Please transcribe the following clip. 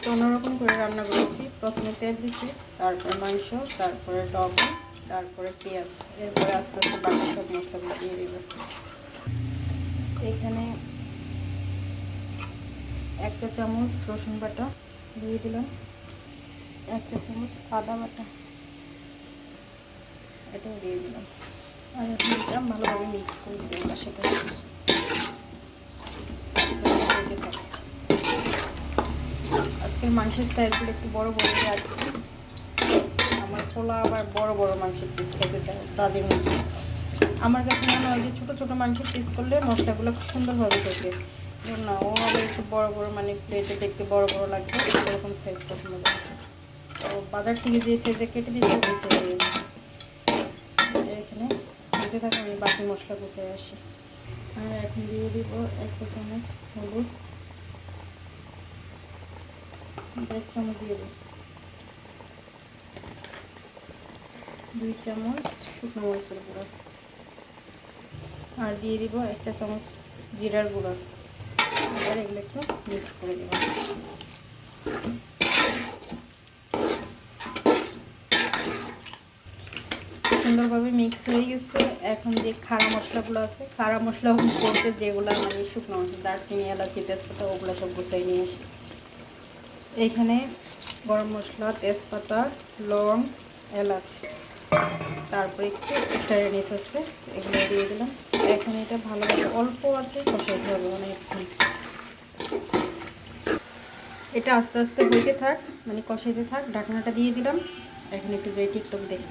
একটু অন্যরকম করে রান্না করেছি। প্রথমে তেল দিছি, তারপরে মাংস, তারপরে লবণ, তারপরে পেঁয়াজ, এরপরে আস্তে আস্তে বাকি সব মশলাগুলো দিয়ে দিব। এখানে 1 চা চামচ রসুন বাটা দিয়ে দিলাম, 1 চা চামচ আদা বাটা এটাও দিয়ে দিলাম। আর এখন এটা ভালোভাবে মিক্স করে দেবো তার সাথে। আজকের মাংসের সাইজগুলো একটু বড় বড় রাখছি। আমার পোলা আবার বড় বড় মাংসের পিস খেতে চায় তাদের মধ্যে। আমার কাছে মনে হয় যে ছোটো ছোটো মাংসের পিস করলে মশলাগুলো খুব সুন্দরভাবে ঢোকে। না, ও আবার একটু বড় বড়, মানে প্লেটে দেখতে বড় বড় লাগবে, এরকম সাইজ পছন্দ করে। তো বাজার থেকে যে সাইজে কেটে দিচ্ছে ওই সাইজে এখানে দিতে থাকে। আমি বাকি মশলা গুছিয়ে আসি। আর এখন দিয়ে দিব 1 চা চামচ হলুদ, 1 চামচ দিয়ে দিব 2 চামচ শুকনো মরিচের গুঁড়ো, আর দিয়ে দিব 1 চা চামচ জিরার গুঁড়ো। এবার এগুলো একটু মিক্স করে দেব। সুন্দরভাবে মিক্স হয়ে গেছে। এখন যে খাড়া মশলাগুলো আছে, খাড়া মশলা করতে যেগুলো মানে শুকনো মশলা, দারচিনি, এলাচি, তেজপাতা, ওগুলো সব গুছিয়ে নিয়ে আসি। এখানে গরম মশলা, তেজপাতা, লং, এলাচ, তারপরে একটু স্টার এনিস আছে, এগুলো দিয়ে দিলাম। এখন এটা ভালোভাবে অল্প আছে কষাইতে হবে অনেকক্ষণ। এটা আস্তে আস্তে হইতে থাক, মানে কষাইতে থাক। ঢাকনাটা দিয়ে দিলাম। এখন একটু যাই টিকটক দেখি।